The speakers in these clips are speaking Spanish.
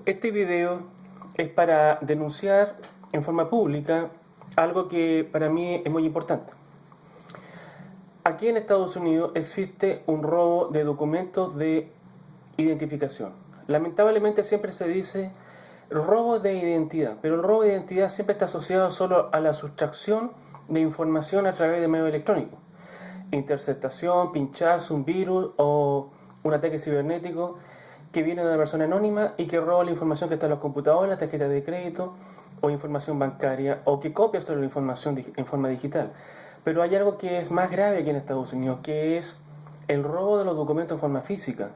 Este video es para denunciar en forma pública algo que para mí es muy importante. Aquí en Estados Unidos existe un robo de documentos de identificación. Lamentablemente siempre se dice robo de identidad, pero el robo de identidad siempre está asociado solo a la sustracción de información a través de medios electrónicos. Interceptación, pinchazo, un virus o un ataque cibernético que viene de una persona anónima y que roba la información que está en los computadores, las tarjetas de crédito o información bancaria, o que copia sobre la información en forma digital. Pero hay algo que es más grave aquí en Estados Unidos, que es el robo de los documentos en forma física.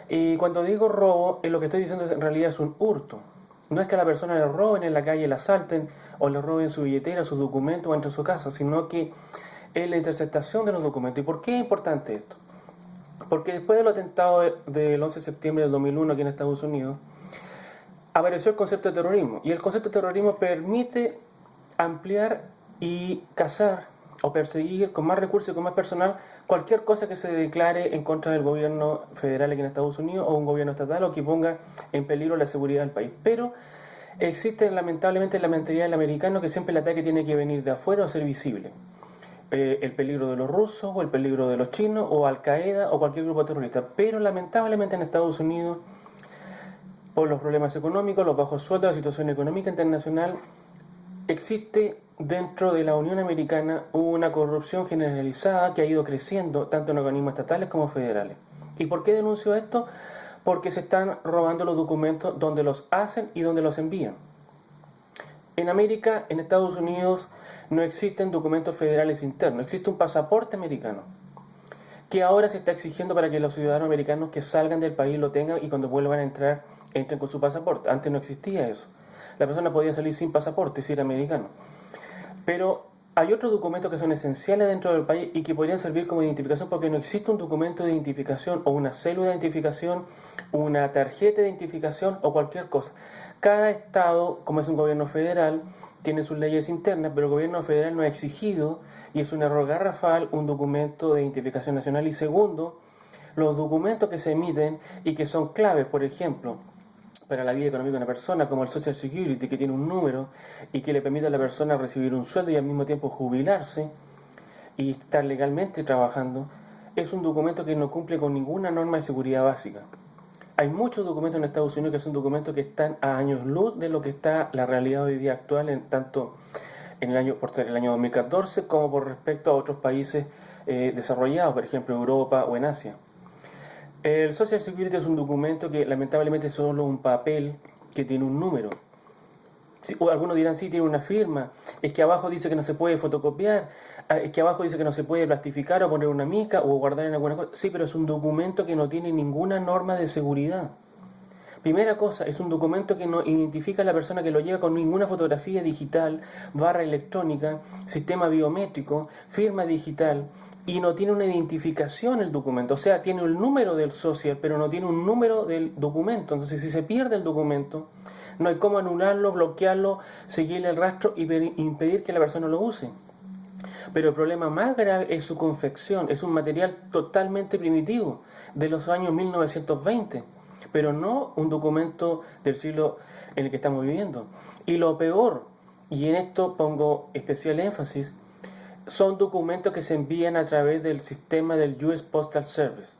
Y cuando digo robo, lo que estoy diciendo en realidad es un hurto. No es que a la persona le roben en la calle, la asalten o le roben su billetera, sus documentos o entre su casa, sino que es la interceptación de los documentos. ¿Y por qué es importante esto? Porque después del atentado del 11 de septiembre del 2001 aquí en Estados Unidos, apareció el concepto de terrorismo. Y el concepto de terrorismo permite ampliar y cazar o perseguir con más recursos y con más personal cualquier cosa que se declare en contra del gobierno federal aquí en Estados Unidos o un gobierno estatal o que ponga en peligro la seguridad del país. Pero existe lamentablemente la mentalidad del americano que siempre el ataque tiene que venir de afuera o ser visible. El peligro de los rusos o el peligro de los chinos o Al Qaeda o cualquier grupo terrorista. Pero lamentablemente en Estados Unidos, por los problemas económicos, los bajos sueldos, la situación económica internacional, existe dentro de la Unión Americana una corrupción generalizada que ha ido creciendo tanto en organismos estatales como federales. ¿Y por qué denuncio esto? Porque se están robando los documentos donde los hacen y donde los envían. En América, en Estados Unidos, no existen documentos federales internos, existe un pasaporte americano que ahora se está exigiendo para que los ciudadanos americanos que salgan del país lo tengan y cuando vuelvan a entrar, entren con su pasaporte. Antes no existía eso. La persona podía salir sin pasaporte si era americano. Pero hay otros documentos que son esenciales dentro del país y que podrían servir como identificación porque no existe un documento de identificación o una célula de identificación, una tarjeta de identificación o cualquier cosa. Cada estado, como es un gobierno federal, tiene sus leyes internas, pero el gobierno federal no ha exigido, y es un error garrafal, un documento de identificación nacional. Y segundo, los documentos que se emiten y que son claves, por ejemplo, para la vida económica de una persona, como el Social Security, que tiene un número y que le permite a la persona recibir un sueldo y al mismo tiempo jubilarse y estar legalmente trabajando, es un documento que no cumple con ninguna norma de seguridad básica. Hay muchos documentos en Estados Unidos que son documentos que están a años luz de lo que está la realidad hoy día actual, tanto en el año, por el año 2014 como por respecto a otros países desarrollados, por ejemplo Europa o en Asia. El Social Security es un documento que lamentablemente es solo un papel que tiene un número. Sí, o algunos dirán, sí, tiene una firma, es que abajo dice que no se puede fotocopiar, es que abajo dice que no se puede plastificar o poner una mica o guardar en alguna cosa. Sí, pero es un documento que no tiene ninguna norma de seguridad. Primera cosa, es un documento que no identifica a la persona que lo lleva con ninguna fotografía digital, barra electrónica, sistema biométrico, firma digital, y no tiene una identificación el documento. O sea, tiene el número del social, pero no tiene un número del documento. Entonces, si se pierde el documento, no hay cómo anularlo, bloquearlo, seguirle el rastro y impedir que la persona lo use. Pero el problema más grave es su confección. Es un material totalmente primitivo, de los años 1920. Pero no un documento del siglo en el que estamos viviendo. Y lo peor, y en esto pongo especial énfasis, son documentos que se envían a través del sistema del US Postal Service.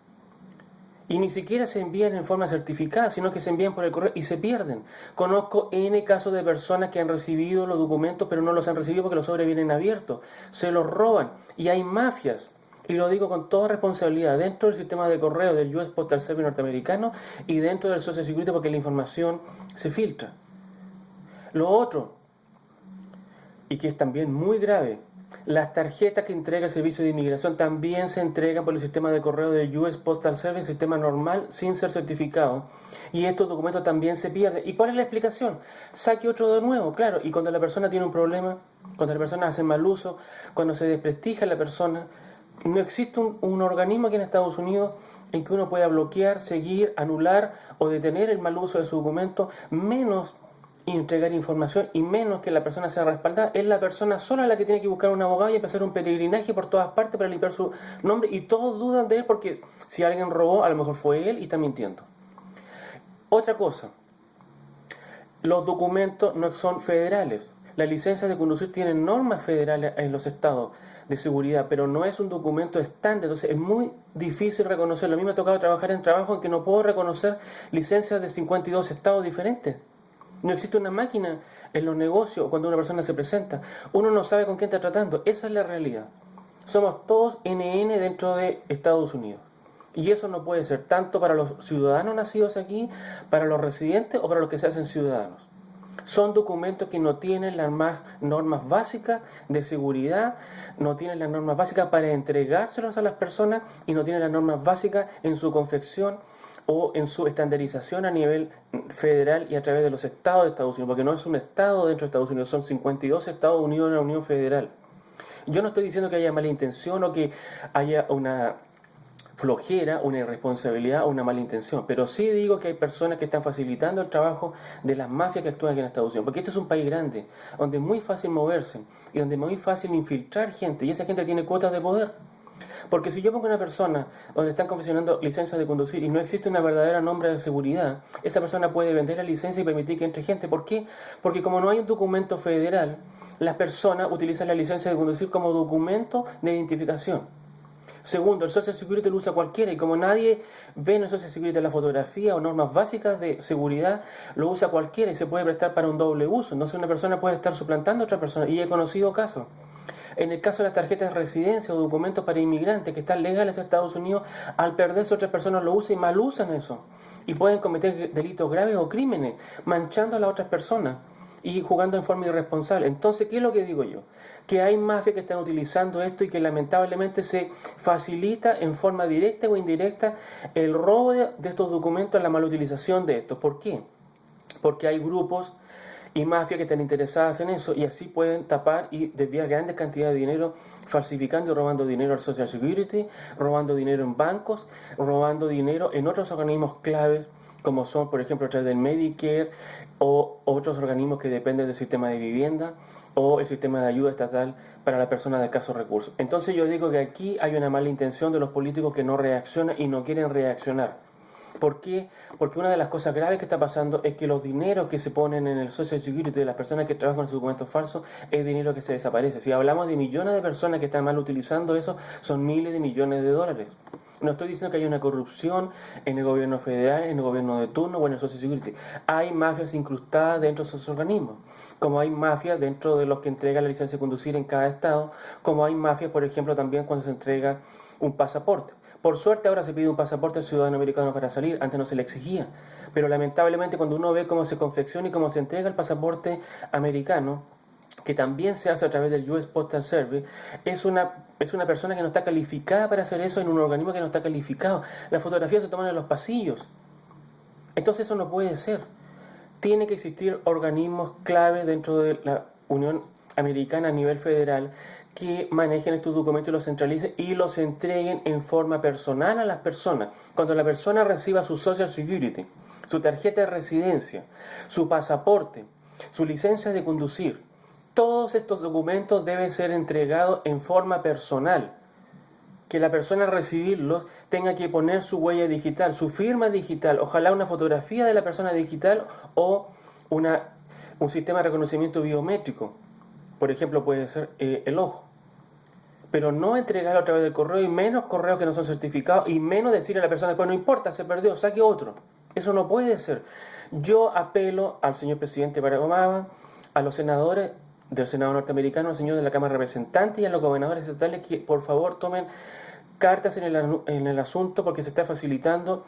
Y ni siquiera se envían en forma certificada, sino que se envían por el correo y se pierden. Conozco N casos de personas que han recibido los documentos, pero no los han recibido porque los sobres vienen abiertos. Se los roban. Y hay mafias. Y lo digo con toda responsabilidad, dentro del sistema de correo del US Postal Service norteamericano y dentro del Social Security porque la información se filtra. Lo otro, y que es también muy grave, las tarjetas que entrega el servicio de inmigración también se entregan por el sistema de correo del US Postal Service, sistema normal, sin ser certificado. Y estos documentos también se pierden. ¿Y cuál es la explicación? Saque otro de nuevo, claro. Y cuando la persona tiene un problema, cuando la persona hace mal uso, cuando se desprestigia a la persona, no existe un organismo aquí en Estados Unidos en que uno pueda bloquear, seguir, anular o detener el mal uso de su documento, menos entregar información y menos que la persona sea respaldada. Es la persona sola la que tiene que buscar un abogado y empezar un peregrinaje por todas partes para limpiar su nombre, y todos dudan de él porque si alguien robó, a lo mejor fue él y está mintiendo. Otra cosa, los documentos no son federales. Las licencias de conducir tienen normas federales en los estados de seguridad, pero no es un documento estándar, entonces es muy difícil reconocerlo. A mí me ha tocado trabajar en trabajo en que no puedo reconocer licencias de 52 estados diferentes. No existe una máquina en los negocios cuando una persona se presenta. Uno no sabe con quién está tratando. Esa es la realidad. Somos todos NN dentro de Estados Unidos. Y eso no puede ser tanto para los ciudadanos nacidos aquí, para los residentes o para los que se hacen ciudadanos. Son documentos que no tienen las normas básicas de seguridad, no tienen las normas básicas para entregárselos a las personas y no tienen las normas básicas en su confección o en su estandarización a nivel federal y a través de los estados de Estados Unidos, porque no es un estado dentro de Estados Unidos, son 52 Estados Unidos en la Unión Federal. Yo no estoy diciendo que haya mala intención o que haya una flojera, una irresponsabilidad o una mala intención, pero sí digo que hay personas que están facilitando el trabajo de las mafias que actúan aquí en Estados Unidos, porque este es un país grande, donde es muy fácil moverse y donde es muy fácil infiltrar gente, y esa gente tiene cuotas de poder. Porque si yo pongo una persona donde están confeccionando licencias de conducir y no existe una verdadera nombre de seguridad, esa persona puede vender la licencia y permitir que entre gente. ¿Por qué? Porque como no hay un documento federal, las personas utilizan la licencia de conducir como documento de identificación. Segundo, el Social Security lo usa cualquiera y como nadie ve en el Social Security la fotografía o normas básicas de seguridad, lo usa cualquiera y se puede prestar para un doble uso. Entonces una persona puede estar suplantando a otra persona y he conocido casos. En el caso de las tarjetas de residencia o documentos para inmigrantes que están legales en Estados Unidos, al perderse otras personas lo usan y mal usan eso. Y pueden cometer delitos graves o crímenes, manchando a las otras personas y jugando en forma irresponsable. Entonces, ¿qué es lo que digo yo? Que hay mafias que están utilizando esto y que lamentablemente se facilita en forma directa o indirecta el robo de estos documentos, la mala utilización de estos. ¿Por qué? Porque hay grupos y mafias que están interesadas en eso y así pueden tapar y desviar grandes cantidades de dinero falsificando y robando dinero al Social Security, robando dinero en bancos, robando dinero en otros organismos claves como son, por ejemplo, a través del Medicare o otros organismos que dependen del sistema de vivienda o el sistema de ayuda estatal para las personas de escasos recursos. Entonces yo digo que aquí hay una mala intención de los políticos que no reaccionan y no quieren reaccionar. ¿Por qué? Porque una de las cosas graves que está pasando es que los dineros que se ponen en el Social Security de las personas que trabajan con sus documentos falsos es dinero que se desaparece. Si hablamos de millones de personas que están mal utilizando eso, son miles de millones de dólares. No estoy diciendo que haya una corrupción en el gobierno federal, en el gobierno de turno o en el Social Security. Hay mafias incrustadas dentro de esos organismos, como hay mafias dentro de los que entregan la licencia de conducir en cada estado, como hay mafias, por ejemplo, también cuando se entrega un pasaporte. Por suerte ahora se pide un pasaporte al ciudadano americano para salir, antes no se le exigía. Pero lamentablemente cuando uno ve cómo se confecciona y cómo se entrega el pasaporte americano, que también se hace a través del US Postal Service, es una persona que no está calificada para hacer eso en un organismo que no está calificado. Las fotografías se toman en los pasillos. Entonces eso no puede ser. Tiene que existir organismos clave dentro de la Unión Americana a nivel federal que manejen estos documentos y los centralicen y los entreguen en forma personal a las personas. Cuando la persona reciba su Social Security, su tarjeta de residencia, su pasaporte, su licencia de conducir, todos estos documentos deben ser entregados en forma personal. Que la persona al recibirlos tenga que poner su huella digital, su firma digital, ojalá una fotografía de la persona digital o un sistema de reconocimiento biométrico. Por ejemplo, puede ser el ojo. Pero no entregarlo a través del correo y menos correos que no son certificados y menos decirle a la persona, pues no importa, se perdió, saque otro. Eso no puede ser. Yo apelo al señor presidente Barack Obama, a los senadores del Senado norteamericano, al señor de la Cámara de Representantes y a los gobernadores estatales que por favor tomen cartas en el asunto porque se está facilitando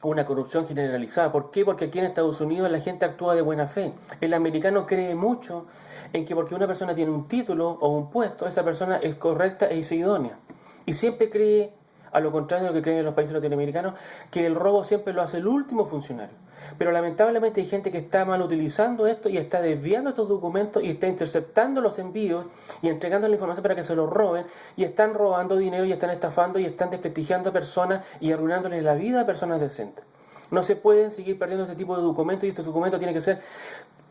una corrupción generalizada. ¿Por qué? Porque aquí en Estados Unidos la gente actúa de buena fe. El americano cree mucho en que porque una persona tiene un título o un puesto, esa persona es correcta e idónea. Y siempre cree, a lo contrario de lo que creen en los países latinoamericanos, que el robo siempre lo hace el último funcionario. Pero lamentablemente hay gente que está mal utilizando esto y está desviando estos documentos y está interceptando los envíos y entregando la información para que se los roben y están robando dinero y están estafando y están desprestigiando a personas y arruinándoles la vida a personas decentes. No se pueden seguir perdiendo este tipo de documentos y estos documentos tienen que ser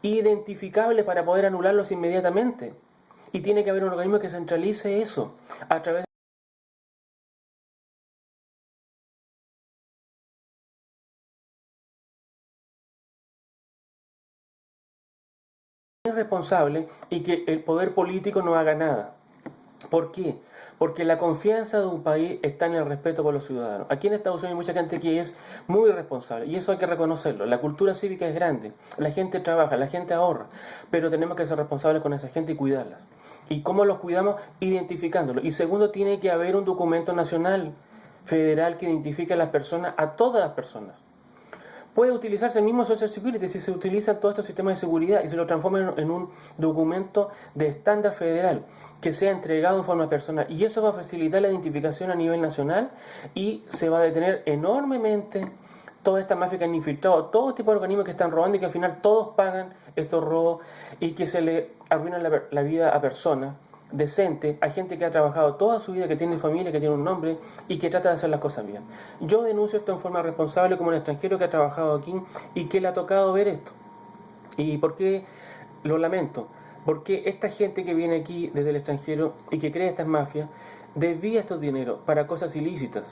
identificables para poder anularlos inmediatamente. Y tiene que haber un organismo que centralice eso a través irresponsable y que el poder político no haga nada. ¿Por qué? Porque la confianza de un país está en el respeto por los ciudadanos. Aquí en Estados Unidos hay mucha gente que es muy irresponsable y eso hay que reconocerlo. La cultura cívica es grande, la gente trabaja, la gente ahorra, pero tenemos que ser responsables con esa gente y cuidarlas. ¿Y cómo los cuidamos? Identificándolo. Y segundo, tiene que haber un documento nacional, federal, que identifique a las personas, a todas las personas. Puede utilizarse el mismo Social Security si se utilizan todos estos sistemas de seguridad y se lo transforman en un documento de estándar federal que sea entregado en forma personal. Y eso va a facilitar la identificación a nivel nacional y se va a detener enormemente toda esta mafia que han infiltrado, todo tipo de organismos que están robando y que al final todos pagan estos robos y que se le arruina la vida a personas decente, hay gente que ha trabajado toda su vida, que tiene familia, que tiene un nombre y que trata de hacer las cosas bien. Yo denuncio esto en forma responsable como un extranjero que ha trabajado aquí y que le ha tocado ver esto. ¿Y por qué lo lamento? Porque esta gente que viene aquí desde el extranjero y que crea estas mafias, desvía estos dineros para cosas ilícitas,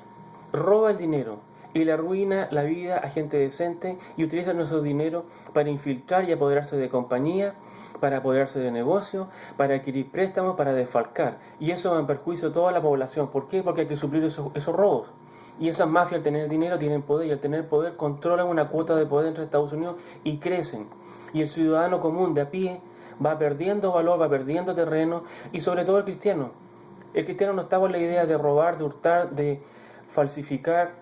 roba el dinero y le arruina la vida a gente decente y utiliza nuestro dinero para infiltrar y apoderarse de compañías, para apoderarse de negocios, para adquirir préstamos, para desfalcar. Y eso va en perjuicio de toda la población. ¿Por qué? Porque hay que suplir esos robos. Y esas mafias al tener dinero tienen poder y al tener poder controlan una cuota de poder entre Estados Unidos y crecen. Y el ciudadano común de a pie va perdiendo valor, va perdiendo terreno y sobre todo el cristiano. El cristiano no está con la idea de robar, de hurtar, de falsificar,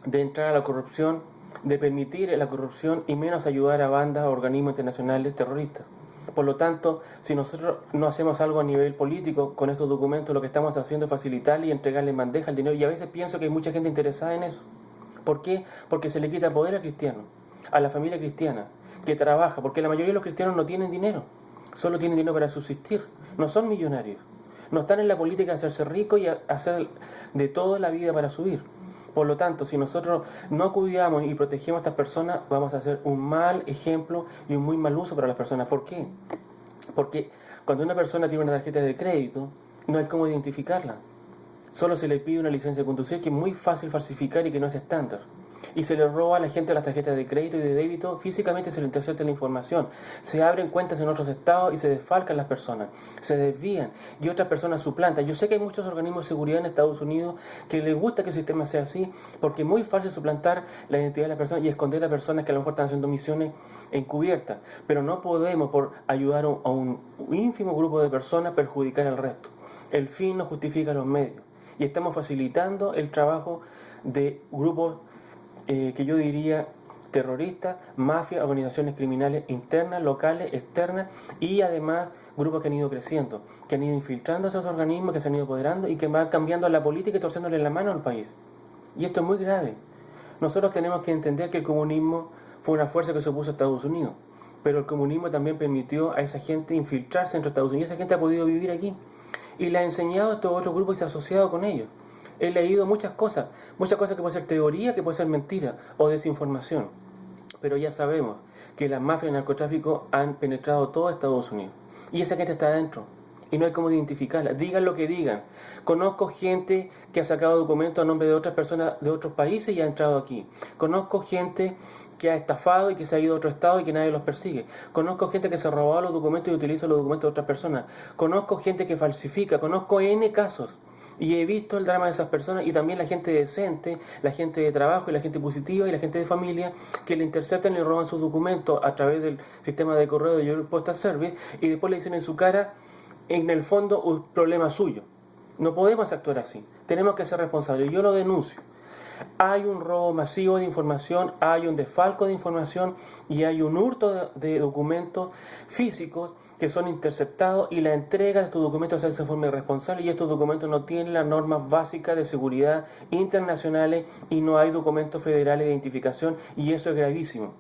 de entrar a la corrupción, de permitir la corrupción y menos ayudar a bandas o organismos internacionales terroristas. Por lo tanto, si nosotros no hacemos algo a nivel político con estos documentos, lo que estamos haciendo es facilitarle y entregarle en bandeja el dinero. Y a veces pienso que hay mucha gente interesada en eso. ¿Por qué? Porque se le quita poder al cristiano, a la familia cristiana, que trabaja. Porque la mayoría de los cristianos no tienen dinero, solo tienen dinero para subsistir. No son millonarios. No están en la política de hacerse ricos y hacer de toda la vida para subir. Por lo tanto, si nosotros no cuidamos y protegemos a estas personas, vamos a hacer un mal ejemplo y un muy mal uso para las personas. ¿Por qué? Porque cuando una persona tiene una tarjeta de crédito, no hay cómo identificarla. Solo se le pide una licencia de conducir que es muy fácil falsificar y que no es estándar. Y se le roba a la gente las tarjetas de crédito y de débito, físicamente se le intercepta la información. Se abren cuentas en otros estados y se desfalcan las personas. Se desvían y otras personas suplantan. Yo sé que hay muchos organismos de seguridad en Estados Unidos que les gusta que el sistema sea así, porque es muy fácil suplantar la identidad de las personas y esconder a personas que a lo mejor están haciendo misiones encubiertas. Pero no podemos, por ayudar a un ínfimo grupo de personas, perjudicar al resto. El fin no justifica los medios. Y estamos facilitando el trabajo de grupos que yo diría terroristas, mafias, organizaciones criminales internas, locales, externas y además grupos que han ido creciendo, que han ido infiltrando esos organismos, que se han ido apoderando y que van cambiando la política y torciéndole la mano al país. Y esto es muy grave. Nosotros tenemos que entender que el comunismo fue una fuerza que se opuso a Estados Unidos, pero el comunismo también permitió a esa gente infiltrarse entre Estados Unidos y esa gente ha podido vivir aquí. Y le ha enseñado a estos otros grupos y se ha asociado con ellos. He leído muchas cosas que pueden ser teoría, que pueden ser mentira o desinformación. Pero ya sabemos que las mafias y el narcotráfico han penetrado todo Estados Unidos. Y esa gente está adentro. Y no hay cómo identificarla. Digan lo que digan. Conozco gente que ha sacado documentos a nombre de otras personas de otros países y ha entrado aquí. Conozco gente que ha estafado y que se ha ido a otro estado y que nadie los persigue. Conozco gente que se ha robado los documentos y utiliza los documentos de otras personas. Conozco gente que falsifica. Conozco N casos. Y he visto el drama de esas personas y también la gente decente, la gente de trabajo y la gente positiva y la gente de familia que le interceptan y le roban sus documentos a través del sistema de correo de Your Postal Service y después le dicen en su cara, en el fondo, un problema suyo. No podemos actuar así. Tenemos que ser responsables. Yo lo denuncio. Hay un robo masivo de información, hay un desfalco de información y hay un hurto de documentos físicos que son interceptados y la entrega de estos documentos se hace de forma irresponsable y estos documentos no tienen las normas básicas de seguridad internacionales y no hay documentos federales de identificación y eso es gravísimo.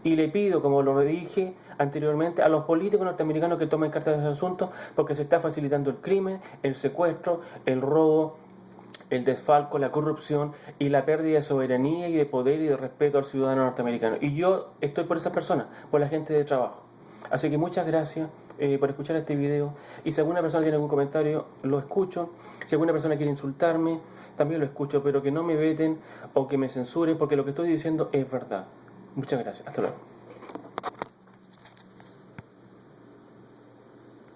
Y le pido, como lo dije anteriormente, a los políticos norteamericanos que tomen cartas de ese asunto porque se está facilitando el crimen, el secuestro, el robo, el desfalco, la corrupción y la pérdida de soberanía y de poder y de respeto al ciudadano norteamericano. Y yo estoy por esas personas, por la gente de trabajo. Así que muchas gracias por escuchar este video. Y si alguna persona tiene algún comentario, lo escucho. Si alguna persona quiere insultarme, también lo escucho, pero que no me veten o que me censuren, porque lo que estoy diciendo es verdad. Muchas gracias. Hasta luego.